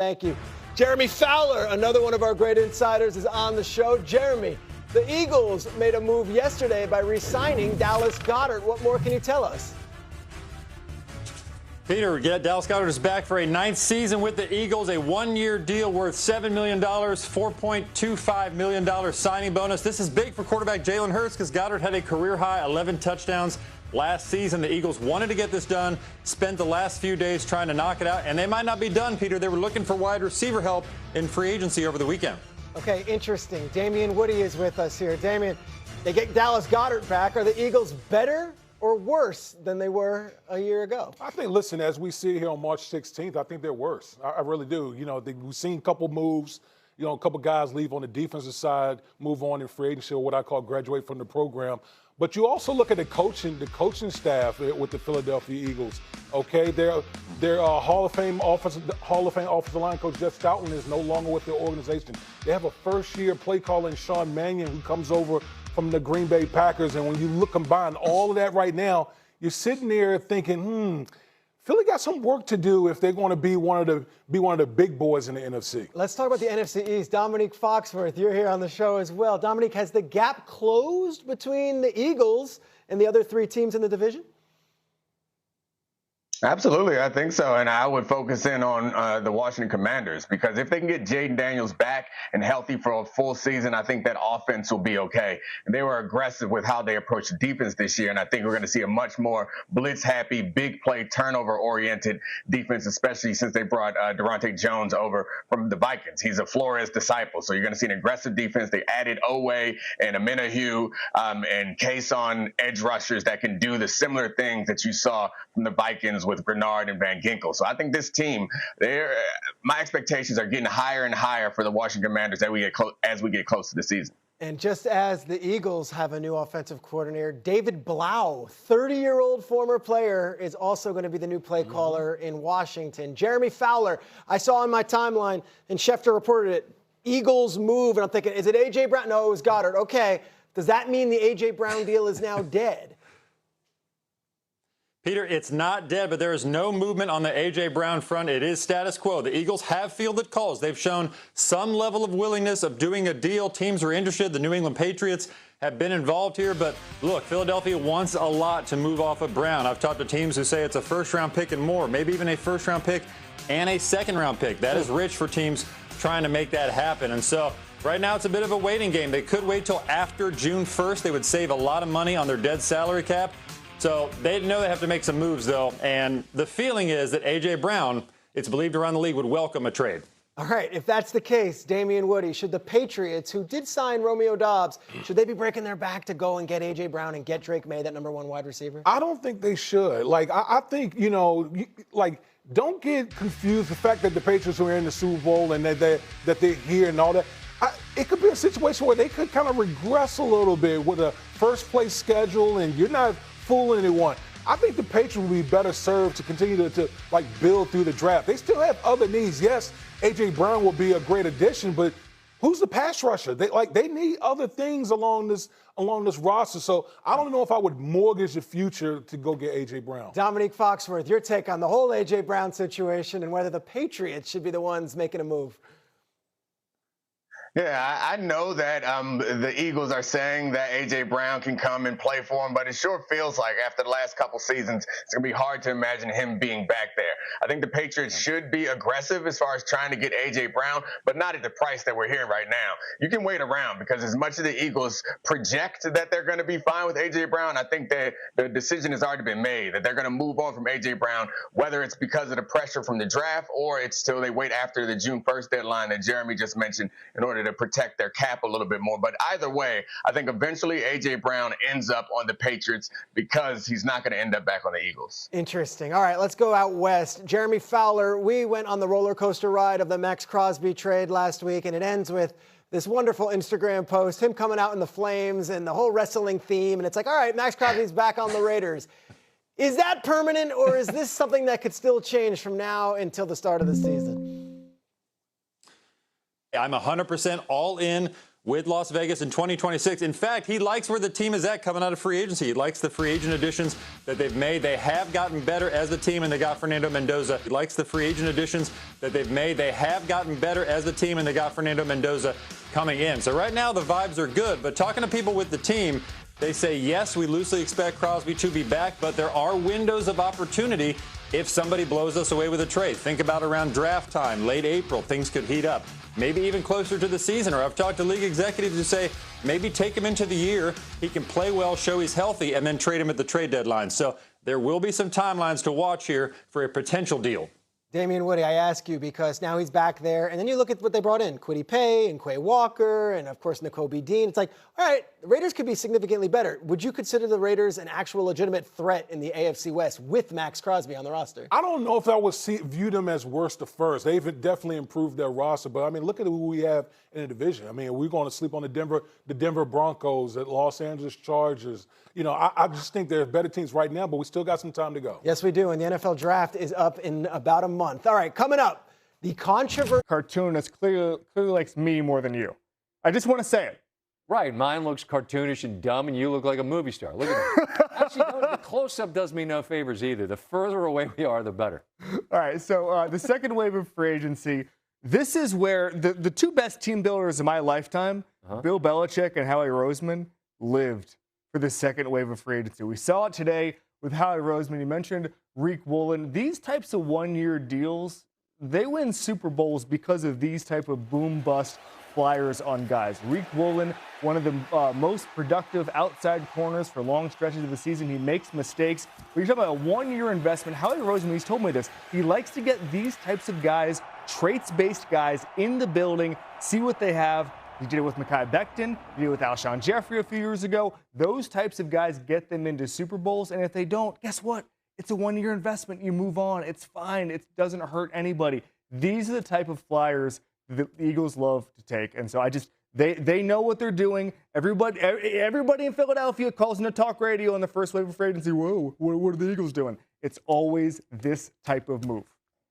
Thank you. Jeremy Fowler, another one of our great insiders, is on the show. Jeremy, the Eagles made a move yesterday by re-signing Dallas Goedert. What more can you tell us? Peter, Dallas Goedert is back for a 9th season with the Eagles, a one-year deal worth $7 million, $4.25 million signing bonus. This is big for quarterback Jalen Hurts because Goedert had a career-high 11 touchdowns last season. The Eagles wanted to get this done, spent the last few days trying to knock it out, and they might not be done, Peter. They were looking for wide receiver help in free agency over the weekend. Okay, interesting. Damien Woody is with us here. Damien, they get Dallas Goedert back. Are the Eagles better or worse than they were a year ago? I think, listen, as we see here on March 16th, I think they're worse. I really do. You know, we've seen a couple moves, you know, a couple guys leave on the defensive side, move on in free agency, or what I call graduate from the program. But you also look at the coaching staff with the Philadelphia Eagles. Okay, their Hall of Fame offensive line coach Jeff Stoutland is no longer with the organization. They have a first-year play caller in Sean Mannion who comes over from the Green Bay Packers. And when you combine all of that right now, you're sitting there thinking, Philly got some work to do if they're going to be one of the big boys in the NFC. Let's talk about the NFC East. Dominique Foxworth, you're here on the show as well. Dominique, has the gap closed between the Eagles and the other three teams in the division? Absolutely, I think so. And I would focus in on the Washington Commanders, because if they can get Jaden Daniels back and healthy for a full season, I think that offense will be okay. And they were aggressive with how they approached the defense this year, and I think we're going to see a much more blitz-happy, big play, turnover-oriented defense, especially since they brought Durante Jones over from the Vikings. He's a Flores disciple, so you're going to see an aggressive defense. They added Oweh and Amenahue and Kason edge rushers that can do the similar things that you saw from the Vikings with Grenard and Van Ginkel. So I think this team, my expectations are getting higher and higher for the Washington Commanders as we get close to the season. And just as the Eagles have a new offensive coordinator, David Blau, 30-year-old former player, is also going to be the new play caller in Washington. Jeremy Fowler, I saw on my timeline, and Schefter reported it, Eagles move, and I'm thinking, is it A.J. Brown? No, it was Goddard. Okay, does that mean the A.J. Brown deal is now dead? Peter, it's not dead, but there is no movement on the A.J. Brown front. It is status quo. The Eagles have fielded calls. They've shown some level of willingness of doing a deal. Teams are interested. The New England Patriots have been involved here. But, look, Philadelphia wants a lot to move off of Brown. I've talked to teams who say it's a first-round pick and more, maybe even a first-round pick and a second-round pick. That is rich for teams trying to make that happen. And so right now it's a bit of a waiting game. They could wait till after June 1st. They would save a lot of money on their dead salary cap. So they know they have to make some moves, though, and the feeling is that A.J. Brown, it's believed around the league, would welcome a trade. All right, if that's the case, Damien Woody, should the Patriots, who did sign Romeo Doubs, should they be breaking their back to go and get A.J. Brown and get Drake May, that number one wide receiver? I don't think they should. I think, don't get confused the fact that the Patriots are in the Super Bowl and that they're here and all that. It could be a situation where they could kind of regress a little bit with a first-place schedule, and you're not fooling anyone. I think the Patriots will be better served to continue to build through the draft. They still have other needs. Yes, A.J. Brown will be a great addition, but who's the pass rusher? They need other things along this roster. So I don't know if I would mortgage the future to go get A.J. Brown. Dominique Foxworth, your take on the whole A.J. Brown situation and whether the Patriots should be the ones making a move. Yeah, I know that the Eagles are saying that A.J. Brown can come and play for him, but it sure feels like after the last couple seasons, it's going to be hard to imagine him being back there. I think the Patriots should be aggressive as far as trying to get A.J. Brown, but not at the price that we're hearing right now. You can wait around, because as much as the Eagles project that they're going to be fine with A.J. Brown, I think that the decision has already been made, that they're going to move on from A.J. Brown, whether it's because of the pressure from the draft or it's till they wait after the June 1st deadline that Jeremy just mentioned in order to protect their cap a little bit more. But either way, I think eventually A.J. Brown ends up on the Patriots because he's not going to end up back on the Eagles. Interesting. All right, let's go out west. Jeremy Fowler, we went on the roller coaster ride of the Maxx Crosby trade last week, and it ends with this wonderful Instagram post, him coming out in the flames and the whole wrestling theme. And it's like, all right, Maxx Crosby's back on the Raiders. Is that permanent, or is this something that could still change from now until the start of the season? I'm 100% all in with Las Vegas in 2026. In fact, he likes where the team is at coming out of free agency. He likes the free agent additions that they've made. They have gotten better as a team, and they got Fernando Mendoza. He likes the free agent additions that they've made. They have gotten better as a team, and they got Fernando Mendoza coming in. So right now the vibes are good, but talking to people with the team, they say, yes, we loosely expect Crosby to be back, but there are windows of opportunity if somebody blows us away with a trade. Think about around draft time, late April, things could heat up. Maybe even closer to the season. Or I've talked to league executives who say maybe take him into the year, he can play well, show he's healthy, and then trade him at the trade deadline. So there will be some timelines to watch here for a potential deal. Damien Woody, I ask you because now he's back there, and then you look at what they brought in, Kwity Paye and Quay Walker, and of course Nakobe Dean. It's like, all right, the Raiders could be significantly better. Would you consider the Raiders an actual legitimate threat in the AFC West with Maxx Crosby on the roster? I don't know if I would view them as worst to first. They've definitely improved their roster, but I mean, look at who we have in the division. I mean, we're going to sleep on the Denver Broncos, the Los Angeles Chargers. You know, I just think there's better teams right now, but we still got some time to go. Yes, we do, and the NFL draft is up in about a month. All right, coming up, the controversy. Cartoonist clearly likes me more than you. I just want to say it. Right, mine looks cartoonish and dumb, and you look like a movie star. Look at that. Actually, the close-up does me no favors either. The further away we are, the better. All right, so the second wave of free agency, this is where the two best team builders of my lifetime, Bill Belichick and Howie Roseman, lived for the second wave of free agency. We saw it today with Howie Roseman. You mentioned Rick Woolen. These types of one-year deals, they win Super Bowls because of these type of boom-bust flyers on guys. Rick Woolen, one of the most productive outside corners for long stretches of the season. He makes mistakes. When you're talking about a one-year investment, Howie Roseman, he's told me this, he likes to get these types of guys, traits-based guys, in the building, see what they have. He did it with Mekhi Becton. He did it with Alshon Jeffrey a few years ago. Those types of guys get them into Super Bowls, and if they don't, guess what? It's a one-year investment. You move on. It's fine. It doesn't hurt anybody. These are the type of flyers that the Eagles love to take, and so they know what they're doing. Everybody in Philadelphia calls into talk radio on the first wave of free agency. Whoa, what are the Eagles doing? It's always this type of move.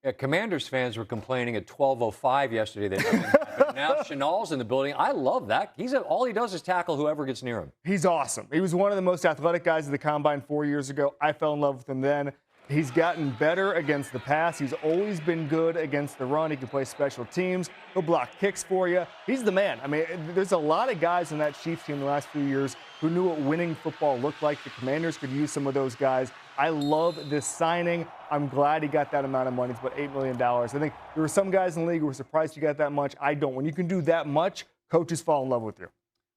Yeah, Commanders fans were complaining at 12:05 yesterday that nothing happened. Now Chenal's in the building. I love that. All he does is tackle whoever gets near him. He's awesome. He was one of the most athletic guys at the Combine 4 years ago. I fell in love with him then. He's gotten better against the pass. He's always been good against the run. He can play special teams. He'll block kicks for you. He's the man. I mean, there's a lot of guys in that Chiefs team the last few years who knew what winning football looked like. The Commanders could use some of those guys. I love this signing. I'm glad he got that amount of money. It's about $8 million. I think there were some guys in the league who were surprised he got that much. I don't. When you can do that much, coaches fall in love with you.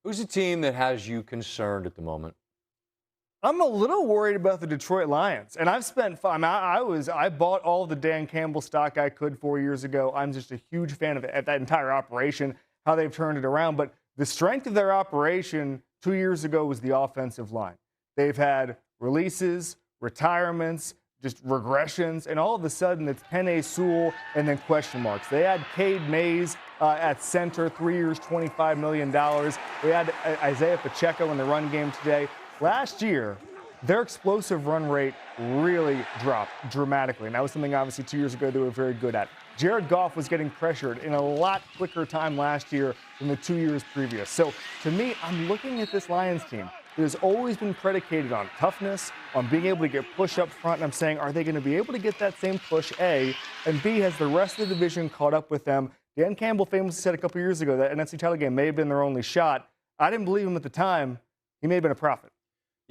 Who's a team that has you concerned at the moment? I'm a little worried about the Detroit Lions. And I've spent I bought all the Dan Campbell stock I could 4 years ago. I'm just a huge fan of that entire operation, how they've turned it around. But the strength of their operation 2 years ago was the offensive line. They've had releases, retirements, just regressions, and all of a sudden it's Penei Sewell and then question marks. They had Cade Mays at center, 3 years, $25 million. They had Isaiah Pacheco in the run game today. Last year, their explosive run rate really dropped dramatically, and that was something obviously 2 years ago they were very good at. Jared Goff was getting pressured in a lot quicker time last year than the 2 years previous. So to me, I'm looking at this Lions team that has always been predicated on toughness, on being able to get push up front, and I'm saying, are they going to be able to get that same push, A, and B, has the rest of the division caught up with them? Dan Campbell famously said a couple years ago that NFC title game may have been their only shot. I didn't believe him at the time. He may have been a prophet.